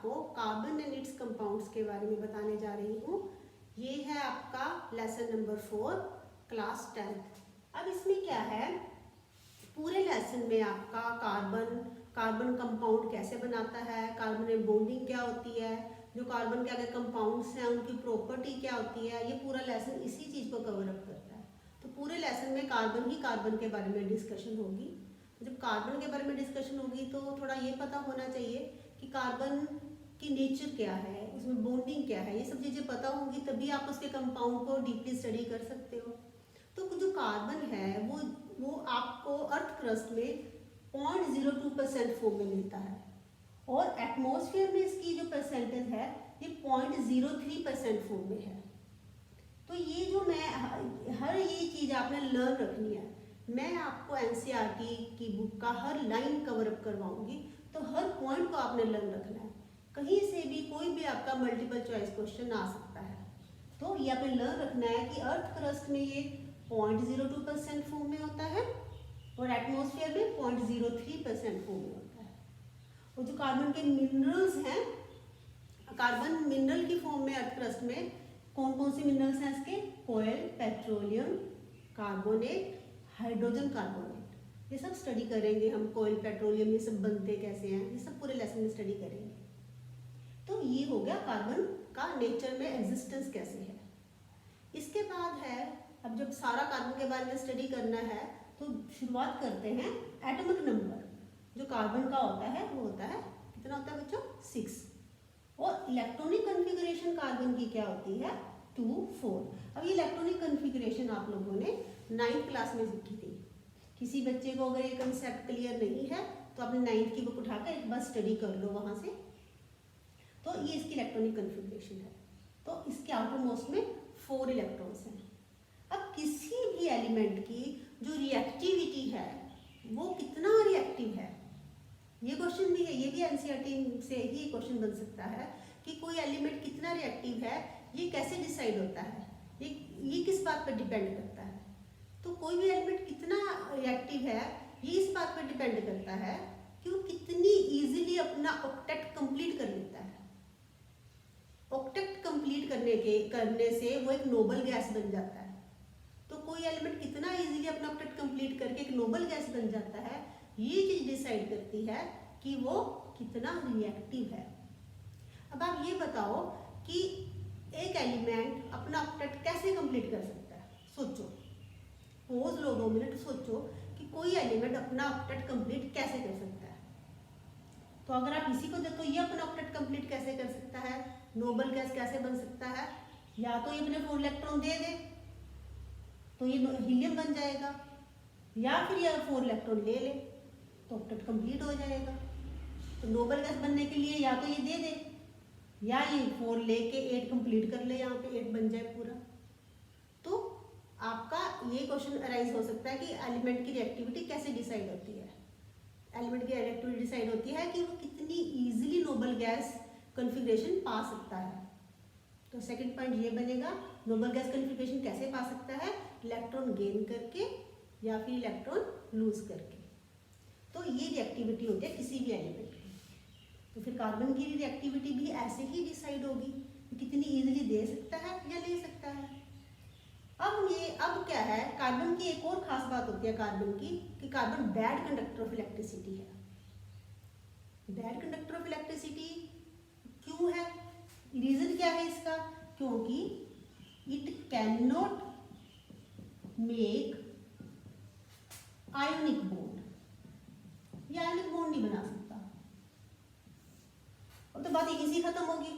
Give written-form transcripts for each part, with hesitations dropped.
आपको carbon and it's compounds के बारे में बताने जा रही हूँ। ये है आपका लेसन नंबर 4 क्लास 10। अब इसमें क्या है, पूरे लेसन में आपका कार्बन कंपाउंड कैसे बनाता है, कार्बन में बॉन्डिंग क्या होती है, जो कार्बन के आगे कंपाउंड्स हैं उनकी प्रॉपर्टी क्या होती है, ये पूरा लेसन इसी चीज़ को कवर अप करता है। तो पूरे लेसन में कार्बन के बारे में डिस्कशन होगी। जब कार्बन के बारे में डिस्कशन होगी तो थोड़ा ये पता होना चाहिए कि कार्बन की नेचर क्या है, उसमें बॉन्डिंग क्या है, ये सब चीज़ें पता होंगी तभी आप उसके कंपाउंड को डीपली स्टडी कर सकते हो। तो जो कार्बन है वो आपको अर्थ क्रस्ट में 0.02% फॉर्म में मिलता है और एटमॉस्फेयर में इसकी जो परसेंटेज है ये 0.03% फॉर्म में है। तो ये जो मैं हर ये चीज़ आपने लर्न रखनी है। मैं आपको एनसीईआरटी की बुक का हर लाइन कवर अप करवाऊंगी, तो हर पॉइंट को आपने लर्न रखना है। कहीं से भी कोई भी आपका मल्टीपल चॉइस क्वेश्चन आ सकता है, तो ये आपने लर्न रखना है कि अर्थ क्रस्ट में ये 0.02% फॉर्म में होता है और एटमॉस्फेयर में 0.03% फॉर्म में होता है। और जो कार्बन के मिनरल्स हैं, कार्बन मिनरल की फॉर्म में अर्थ क्रस्ट में कौन कौन से मिनरल्स हैं इसके, कोयल, पेट्रोलियम, कार्बोनेट, हाइड्रोजन कार्बोनेट, ये सब स्टडी करेंगे हम। कोयल, पेट्रोलियम ये सब बनते कैसे हैं, ये सब पूरे लेसन में स्टडी करेंगे। तो ये हो गया कार्बन का नेचर में एग्जिस्टेंस कैसे है। इसके बाद है, अब जब सारा कार्बन के बारे में स्टडी करना है तो शुरुआत करते हैं एटॉमिक नंबर। जो कार्बन का होता है वो होता है, कितना होता है बच्चों, 6। और इलेक्ट्रॉनिक कॉन्फ़िगरेशन कार्बन की क्या होती है, 2, 4। अब ये इलेक्ट्रॉनिक कॉन्फ़िगरेशन आप लोगों ने 9th क्लास में सीखी थी। किसी बच्चे को अगर ये कंसेप्ट क्लियर नहीं है तो आपने 9th की बुक उठाकर एक बार स्टडी कर लो वहाँ से। तो ये इसकी इलेक्ट्रॉनिक कॉन्फ़िगरेशन है। तो इसके आउटर मोस्ट में 4 इलेक्ट्रॉन्स हैं। अब किसी भी एलिमेंट की जो रिएक्टिविटी है वो कितना रिएक्टिव है, ये क्वेश्चन भी है। ये भी एनसीईआरटी से ही क्वेश्चन बन सकता है कि कोई एलिमेंट कितना रिएक्टिव है, ये कैसे डिसाइड होता है, ये किस बात पर डिपेंड करता है। तो कोई भी एलिमेंट कितना रिएक्टिव है ये इस बात पर डिपेंड करता है कि वो कितनी इजीली अपना ऑक्टेट कंप्लीट कर लेता है। ऑक्टेट कंप्लीट करने से वो एक नोबल गैस बन जाता है। तो कोई एलिमेंट कितना इजीली अपना ऑक्टेट कंप्लीट करके एक नोबल गैस बन जाता है, ये चीज डिसाइड करती है कि वो कितना रिएक्टिव है। अब आप ये बताओ कि एक एलिमेंट अपना ऑक्टेट कैसे कंप्लीट कर सकता है। सोचो, पोज लो 2 मिनट, सोचो कि कोई एलिमेंट अपना ऑक्टेट कंप्लीट कैसे कर सकता है। तो अगर आप इसी को देखो, ये अपना ऑक्टेट कंप्लीट कैसे कर सकता है, नोबल गैस कैसे बन सकता है, या तो ये अपने 4 इलेक्ट्रॉन दे दे तो ये हीलियम बन जाएगा, या फिर ये 4 इलेक्ट्रॉन ले ले तो ऑक्टेट कंप्लीट हो जाएगा। तो नोबल गैस बनने के लिए या तो ये दे दे या ये 4 लेके 8 कंप्लीट कर ले, यहाँ पे 8 बन जाए पूरा। तो आपका ये क्वेश्चन अराइज हो सकता है कि एलिमेंट की रिएक्टिविटी कैसे डिसाइड होती है। एलिमेंट की रिएक्टिविटी डिसाइड होती है कि वो कितनी इजीली नोबल गैस कॉन्फ़िगरेशन पा सकता है। तो सेकंड पॉइंट ये बनेगा, नोबल गैस कॉन्फ़िगरेशन कैसे पा सकता है, इलेक्ट्रॉन गेन करके या फिर इलेक्ट्रॉन लूज करके। तो ये रिएक्टिविटी होती है किसी भी एलिमेंट की। तो फिर कार्बन की रिएक्टिविटी भी ऐसे ही डिसाइड होगी, कितनी इजीली दे सकता है या ले सकता है। अब क्या है, कार्बन की एक और खास बात होती है कार्बन की, कि carbon bad conductor of electricity है। बैड कंडक्टर ऑफ इलेक्ट्रिसिटी क्यों है, रीजन क्या है इसका, क्योंकि it can not make ionic bond, ये आयोनिक बॉन्ड नहीं बना सकता। अब तो बात इसी खत्म होगी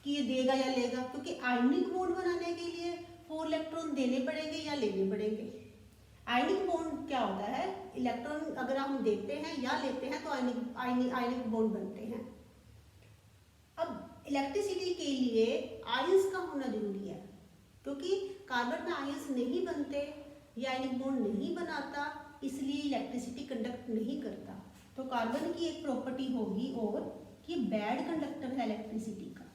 कि ये देगा या लेगा, क्योंकि आयोनिक बॉन्ड बनाने के लिए 4 इलेक्ट्रॉन देने पड़ेंगे या लेने पड़ेंगे। आयनिक बॉन्ड क्या होता है, इलेक्ट्रॉन अगर हम देते हैं या लेते हैं तो आयनिक बॉन्ड बनते हैं। अब इलेक्ट्रिसिटी के लिए आयंस का होना जरूरी है, क्योंकि कार्बन में आयंस नहीं बनते, ये आयनिक बॉन्ड नहीं बनाता, इसलिए इलेक्ट्रिसिटी कंडक्ट नहीं करता। तो कार्बन की एक प्रॉपर्टी होगी और कि बैड कंडक्टर है इलेक्ट्रिसिटी का।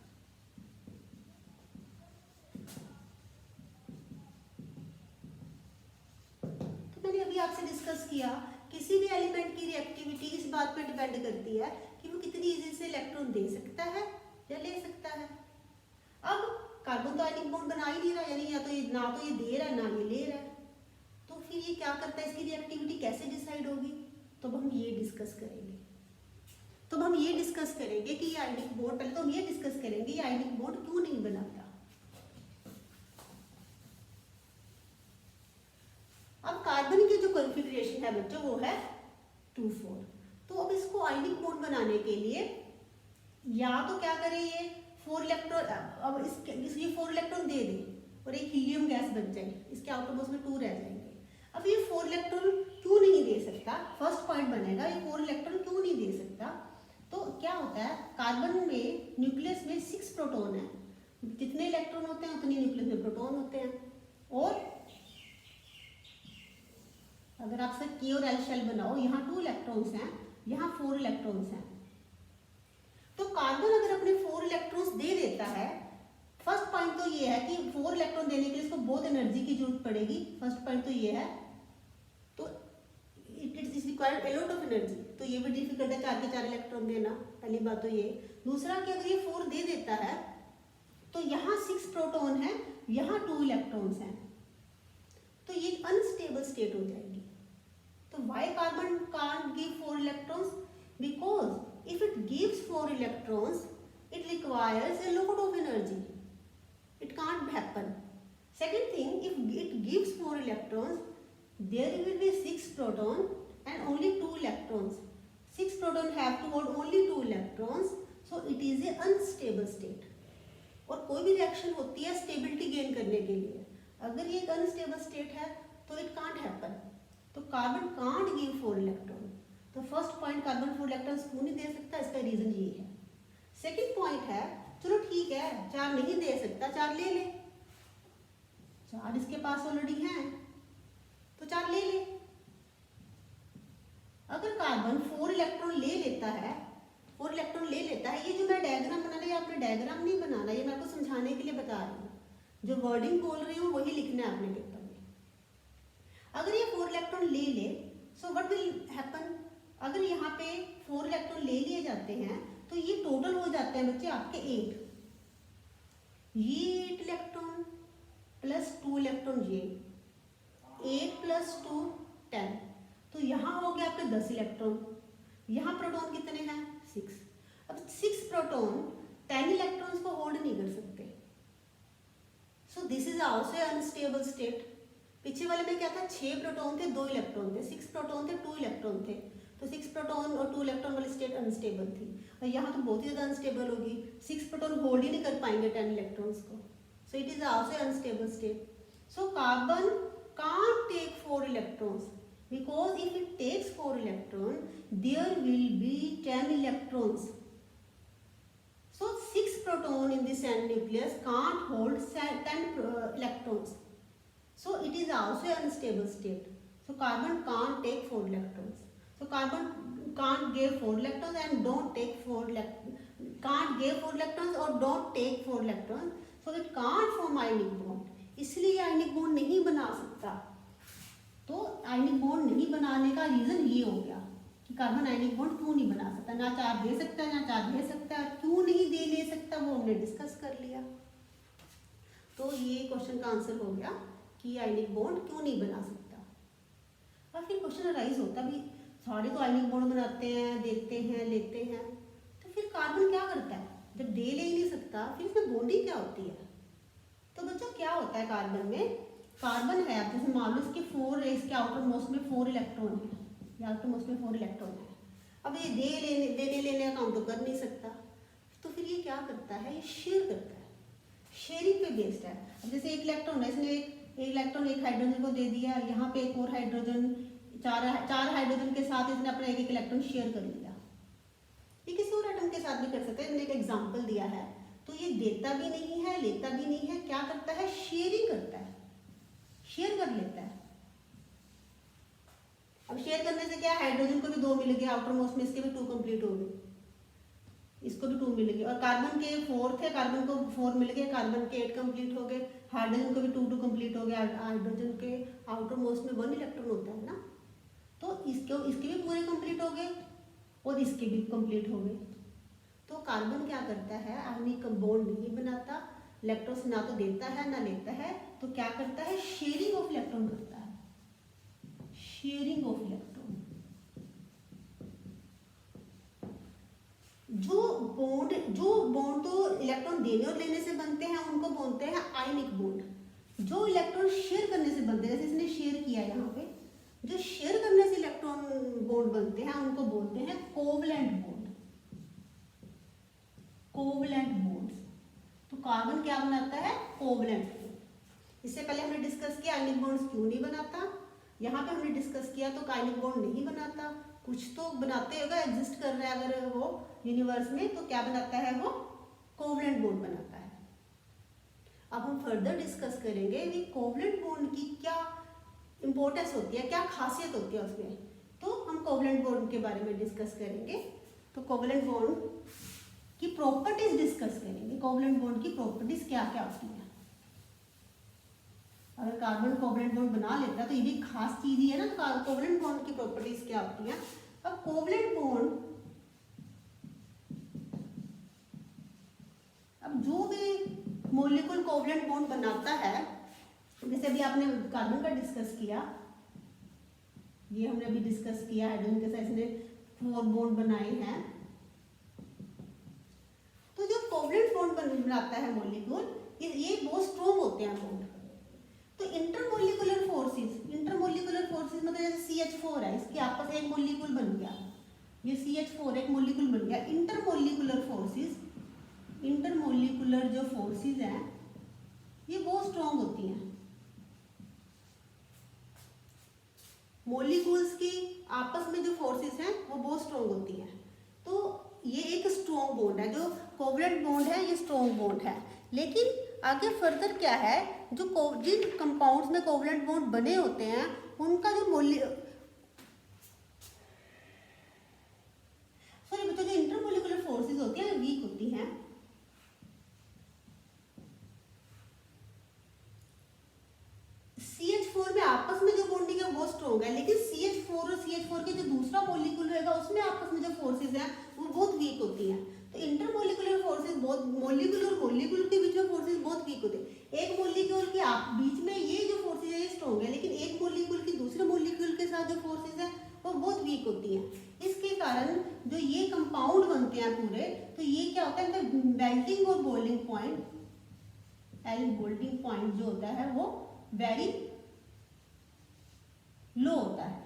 तो मैंने अभी आपसे डिस्कस किया, किसी भी एलिमेंट की रिएक्टिविटी इस बात पर डिपेंड करती है कि वो कितनी इतनी इजी से इलेक्ट्रॉन दे सकता है या ले सकता है। अब कार्बन तो आयनिक बॉन्ड बना ही नहीं रहा, यानी या तो ये ना तो ये दे रहा है ना ये ले रहा है, तो फिर ये क्या करता है, इसकी रिएक्टिविटी कैसे डिसाइड होगी, तो हम ये डिस्कस करेंगे। तो हम ये डिस्कस करेंगे कि ये आयनिक बॉन्ड, पहले तो हम ये डिस्कस करेंगे ये आयनिक बॉन्ड क्यों नहीं बनाता। अब कार्बन की जो कॉन्फ़िगरेशन है बच्चों वो है 2,4। तो अब इसको आयनिक बॉन्ड बनाने के लिए या तो क्या करें, ये 4 इलेक्ट्रॉन, अब इसके 4 इलेक्ट्रॉन दे दें और एक हीलियम गैस बन जाए, इसके आउटर मोस्ट में 2 रह जाएंगे। अब ये 4 इलेक्ट्रॉन क्यों नहीं दे सकता, फर्स्ट पॉइंट बनेगा, ये 4 इलेक्ट्रॉन क्यों नहीं दे सकता। तो क्या होता है, कार्बन में न्यूक्लियस में 6 प्रोटॉन है, जितने इलेक्ट्रॉन होते हैं उतने न्यूक्लियस में प्रोटॉन होते हैं। और अगर आप से K और L शेल बनाओ, यहाँ 2 इलेक्ट्रॉन्स हैं, यहाँ 4 इलेक्ट्रॉन्स हैं। तो कार्बन अगर अपने 4 इलेक्ट्रॉन्स दे देता है, फर्स्ट पॉइंट तो ये है कि 4 इलेक्ट्रॉन देने के लिए इसको बहुत एनर्जी की जरूरत पड़ेगी, फर्स्ट पॉइंट तो ये है। तो it is required a lot of energy, तो ये भी डिफिकल्ट है 4 के 4 इलेक्ट्रॉन देना, पहली बात तो ये। दूसरा कि अगर ये 4 दे देता है तो यहाँ 6 प्रोटॉन है, यहाँ 2 इलेक्ट्रॉन्स हैं, तो ये अनस्टेबल स्टेट हो जाएगी। तो why carbon can't give 4 electrons, because if it gives 4 electrons it requires a lot of energy, it can't happen. Second thing, if it gives 4 electrons there will be 6 proton and only 2 electrons, 6 proton have to hold only 2 electrons, so it is a unstable state. और कोई भी reaction होती है stability gain करने के लिए, अगर ये एक अनस्टेबल स्टेट है तो इट कांट हैपन। तो कार्बन कांट गिव 4 इलेक्ट्रॉन। तो फर्स्ट पॉइंट कार्बन 4 इलेक्ट्रॉन्स क्यों नहीं दे सकता, इसका रीजन ये है। सेकंड पॉइंट है, चलो ठीक है 4 नहीं दे सकता, 4 ले ले, 4 इसके पास ऑलरेडी हैं तो 4 ले ले। अगर कार्बन 4 इलेक्ट्रॉन ले लेता है, 4 इलेक्ट्रॉन ले लेता है, ये जो मैं डायग्राम बना रही हूँ, आपने डायग्राम नहीं बनाना, ये मैं आपको समझाने के लिए बता रही हूँ, जो वर्डिंग बोल रही हूँ वही लिखना है आपने पेपर में। अगर ये 4 इलेक्ट्रॉन ले ले, सो व्हाट विल हैपन, अगर यहाँ पे 4 इलेक्ट्रॉन ले लिए जाते हैं तो ये टोटल हो जाते हैं बच्चे आपके 8, ये 8 इलेक्ट्रॉन प्लस 2 इलेक्ट्रॉन, ये 8 प्लस 2 10, तो यहाँ हो गया आपके 10 इलेक्ट्रॉन। यहाँ प्रोटॉन कितने हैं 6। अब 6 प्रोटॉन 10 इलेक्ट्रॉन्स को होल्ड नहीं कर सकते, so this is also unstable state. पीछे वाले में क्या था, 6 प्रोटॉन थे 2 इलेक्ट्रॉन थे, 6 प्रोटॉन थे 2 इलेक्ट्रॉन थे, तो 6 प्रोटॉन और 2 इलेक्ट्रॉन वाली स्टेट अनस्टेबल थी। और यहाँ तो बहुत ही ज़्यादा अनस्टेबल होगी, 6 प्रोटॉन होल्ड ही नहीं कर पाएंगे 10 इलेक्ट्रॉन्स को, so it is also unstable state. So carbon can't take 4 electrons, because if it takes 4 electron there will be 10 electrons, so 6 proton in this end nucleus can't hold 10 electrons, so it is also an unstable state. So carbon can't take 4 electrons, so carbon can't give 4 electrons and don't take 4 can't give 4 electrons or don't take 4 electrons, so it can't form ionic bond, इसलिए ionic bond नहीं बना सकता। तो ionic bond नहीं बनाने का reason ये हो गया कि कार्बन आयनिक बॉन्ड क्यों नहीं बना सकता, ना 4 दे सकता है ना 4 ले सकता है, क्यों नहीं दे ले सकता वो हमने डिस्कस कर लिया। तो ये क्वेश्चन का आंसर हो गया कि आयनिक बॉन्ड क्यों नहीं बना सकता। और फिर क्वेश्चन अराइज होता भी, सारे तो आयनिक बॉन्ड बनाते हैं, देते हैं, लेते हैं, तो फिर कार्बन क्या करता है, जब दे ले ही नहीं सकता फिर इसमें बॉन्डिंग क्या होती है। तो बच्चों क्या होता है कार्बन में, कार्बन है जैसे मान लो इसके 4, इसके आउटर मोस्ट में 4 इलेक्ट्रॉन है, आउटर मोस्ट में 4 इलेक्ट्रॉन है। अब ये देने लेने का काम तो कर नहीं सकता, तो फिर ये क्या करता है, ये शेयर करता है, शेयरिंग पे बेस्ड है। अब जैसे 1 इलेक्ट्रॉन है, इसने एक इलेक्ट्रॉन एक हाइड्रोजन को दे दिया, यहाँ पे एक और हाइड्रोजन, चार हाइड्रोजन के साथ इसने अपना एक इलेक्ट्रॉन शेयर कर लिया। ये किसी और एटम के साथ भी कर सकता है, मैंने एक एग्जाम्पल दिया है। तो ये देता भी नहीं है, लेता भी नहीं है, क्या करता है, शेयरिंग करता है, शेयर कर लेता है। अब शेयर करने से क्या, हाइड्रोजन को भी 2 मिल गया आउटर मोस्ट में, इसके भी 2 कंप्लीट हो गए, इसको भी 2 मिल गए, और कार्बन के 4 थे, कार्बन को 4 मिल गए, कार्बन के 8 कंप्लीट हो गए, हाइड्रोजन को भी 2 कंप्लीट हो गया। हाइड्रोजन के आउटर मोस्ट में 1 इलेक्ट्रॉन होता है ना, तो इसके भी पूरे कंप्लीट हो गए और इसके भी कंप्लीट हो गए। तो कार्बन क्या करता है, आयनिक बॉन्ड नहीं बनाता, इलेक्ट्रॉन ना तो देता है ना लेता है, तो क्या करता है, शेयरिंग ऑफ इलेक्ट्रॉन करता है, शेयरिंग ऑफ इलेक्ट्रॉन। जो बॉन्ड तो इलेक्ट्रॉन देने और लेने से बनते हैं उनको बोलते हैं आयनिक बॉन्ड। जो इलेक्ट्रॉन शेयर करने से बनते हैं, जैसे इसने शेयर किया यहाँ पे, जो शेयर करने से इलेक्ट्रॉन बॉन्ड बनते हैं उनको बोलते हैं कोवलेंट बॉन्ड, कोवलेंट बॉन्ड्स। तो कार्बन क्या बनाता है, कोवलेंट बॉन्ड। इससे पहले हमने डिस्कस किया आयनिक बॉन्ड्स क्यों नहीं बनाता, यहाँ पे हमने डिस्कस किया तो आयनिक बॉन्ड नहीं बनाता, कुछ तो बनाते होगा, एग्जिस्ट कर रहा है अगर वो यूनिवर्स में, तो क्या बनाता है वो, कोवलेंट बॉन्ड बनाता है। अब हम फर्दर डिस्कस करेंगे कि कोवलेंट बॉन्ड की क्या इंपॉर्टेंस होती है, क्या खासियत होती है उसमें, तो हम कोवलेंट बॉन्ड के बारे में डिस्कस करेंगे। तो कोवलेंट बॉन्ड की प्रॉपर्टीज डिस्कस करेंगे, कोवलेंट बॉन्ड की प्रॉपर्टीज क्या क्या होती है। अगर कार्बन कोवलेंट बॉन्ड बना लेता है तो ये भी खास चीज ही है ना, तो कोवलेंट बॉन्ड की प्रॉपर्टीज क्या होती हैं। अब कोवलेंट बॉन्ड, अब जो भी मॉलिक्यूल कोवलेंट बॉन्ड बनाता है, जैसे अभी आपने कार्बन का डिस्कस किया, ये हमने अभी डिस्कस किया, हाइड्रोजन के साथ इसने 4 बॉन्ड बनाए हैं। तो जो कोवलेंट बॉन्ड बनाता है मॉलिक्यूल, ये बहुत स्ट्रॉन्ग होते हैं बॉन्ड। तो इंटरमोलिकुलर फोर्सेस मतलब जैसे CH4 है, इसके आपस एक मॉलिक्यूल बन गया, ये CH4 एक मॉलिक्यूल बन गया। इंटरमोलिकुलर जो फोर्सेस हैं ये बहुत स्ट्रॉन्ग होती हैं, मॉलिक्यूल्स की आपस में जो फोर्सेस हैं वो बहुत स्ट्रॉन्ग होती हैं। तो ये एक स्ट्रॉन्ग बॉन्ड है, जो कोवलेंट बॉन्ड है ये स्ट्रॉन्ग बॉन्ड है। लेकिन आगे फर्दर क्या है, जो जिन कंपाउंड्स में कोवलेंट बॉन्ड बने होते हैं उनका जो जो इंटरमोलिकुलर फोर्सेस होती हैं वीक होती हैं। CH4 में आपस में जो बॉन्डिंग है वो स्ट्रॉन्ग है, लेकिन CH4 और CH4 के जो दूसरा मॉलिक्यूल रहेगा उसमें आपस में जो फोर्सेस हैं वो बहुत वीक होती हैं। तो इंटरमोलिकुलर फोर्सेस बहुत, मॉलिक्यूल और मॉलिक्यूल के बीच में फोर्सेस बहुत वीक होते हैं। एक मॉलिक्यूल के बीच में ये जो फोर्सेस है ये स्ट्रॉन्ग है, लेकिन एक मॉलिक्यूल की दूसरे मॉलिक्यूल के साथ जो फोर्सेस है वो बहुत वीक होती हैं। इसके कारण जो ये कंपाउंड बनते हैं पूरे, तो ये क्या होता है, इनका मेल्टिंग और बॉइलिंग पॉइंट, बोल्टिंग पॉइंट जो होता है वो वेरी लो होता है।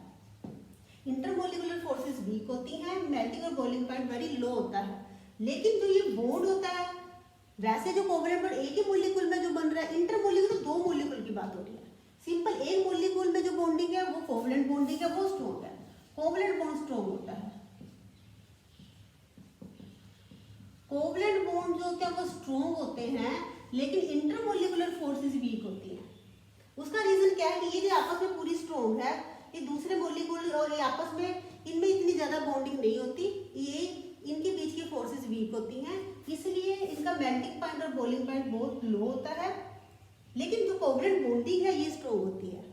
इंटरमोलिकुलर फोर्सेस वीक होती हैं, मेल्टिंग और बॉइलिंग पॉइंट वेरी लो होता है। लेकिन जो ये बॉन्ड होता है, वैसे जो कोवलेंट बॉन्ड एक ही मॉलिक्यूल में जो बन रहा है, इंटरमोलिकुलर 2 मॉलिक्यूल की बात हो रही है। सिंपल एक मॉलिक्यूल में जो बॉन्डिंग है वो कोवलेंट बॉन्डिंग है, वो स्ट्रॉन्ग है, कोवलेंट बॉन्ड स्ट्रॉन्ग होता है। कोवलेंट बॉन्ड जो होते हैं वो स्ट्रॉन्ग होते हैं, लेकिन इंटरमोलिकुलर फोर्सेस वीक होती हैं। उसका रीजन क्या है कि ये जो आपस में पूरी स्ट्रॉन्ग है, ये दूसरे मॉलिक्यूल और ये आपस में इनमें इतनी ज्यादा बॉन्डिंग नहीं होती, ये इनके बीच की फोर्सेस वीक होती हैं, इसलिए इनका मेल्टिंग पॉइंट और बॉइलिंग पॉइंट बहुत लो होता है। लेकिन जो कोवलेंट बॉन्डिंग है ये स्ट्रॉन्ग होती है।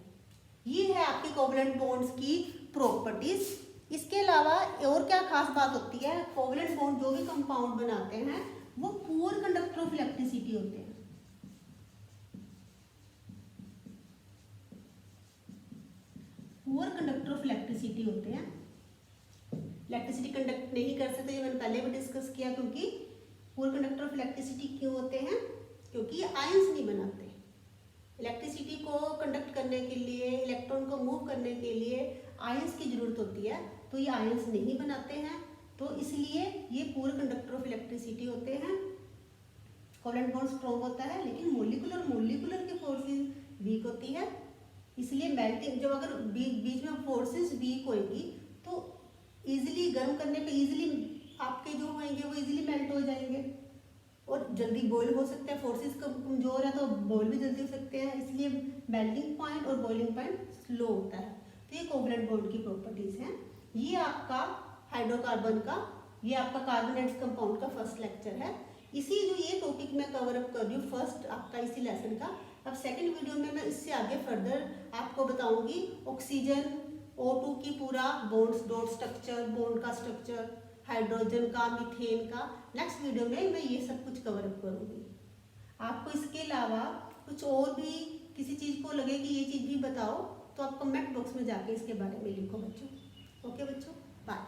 ये है आपके कोवलेंट बॉन्ड्स की प्रॉपर्टीज। इसके अलावा और क्या खास बात होती है, कोवलेंट बॉन्ड जो भी कंपाउंड बनाते हैं वो पुअर कंडक्टर ऑफ इलेक्ट्रिसिटी होते हैं। पुअर कंडक्टर ऑफ इलेक्ट्रिसिटी होते हैं। इलेक्ट्रिसिटी कंडक्ट नहीं कर सकते, ये मैंने पहले भी डिस्कस किया। क्योंकि पुअर कंडक्टर ऑफ इलेक्ट्रिसिटी क्यों होते हैं, क्योंकि ये आयंस नहीं बनाते। इलेक्ट्रिसिटी को कंडक्ट करने के लिए, इलेक्ट्रॉन को मूव करने के लिए आयंस की जरूरत होती है, तो ये आयंस नहीं बनाते हैं, तो इसलिए ये पुअर कंडक्टर ऑफ इलेक्ट्रिसिटी होते हैं। कोवलेंट बॉन्ड स्ट्रॉन्ग होता है, लेकिन मॉलिक्यूलर की फोर्सेस वीक होती है, इसलिए मेल्टिंग जब अगर बीच में फोर्सेस वीक होएगी तो इजीली गर्म करने पे इजीली आपके जो होंगे वो इजीली मेल्ट हो जाएंगे और जल्दी बॉईल हो सकते हैं। फोर्सेस कमजोर है तो बॉईल भी जल्दी हो सकते हैं, इसलिए मेल्टिंग पॉइंट और बॉइलिंग पॉइंट स्लो होता है। तो ये कोवलेंट बॉन्ड की प्रॉपर्टीज हैं। ये आपका हाइड्रोकार्बन का, ये आपका कार्बोनेट्स कंपाउंड का फर्स्ट लेक्चर है। इसी जो ये टॉपिक मैं कवर अप कर रही हूँ फर्स्ट आपका इसी लेसन का। अब सेकंड वीडियो में मैं इससे आगे फर्दर आपको बताऊंगी ऑक्सीजन O2 की पूरा बॉन्ड्स डॉट स्ट्रक्चर, बॉन्ड का स्ट्रक्चर, हाइड्रोजन का, मीथेन का। नेक्स्ट वीडियो में मैं ये सब कुछ कवर अप करूँगी। आपको इसके अलावा कुछ और भी किसी चीज़ को लगे कि ये चीज़ भी बताओ तो आप कमेंट बॉक्स में जाके इसके बारे में लिखो बच्चों। ओके बच्चों, बाय।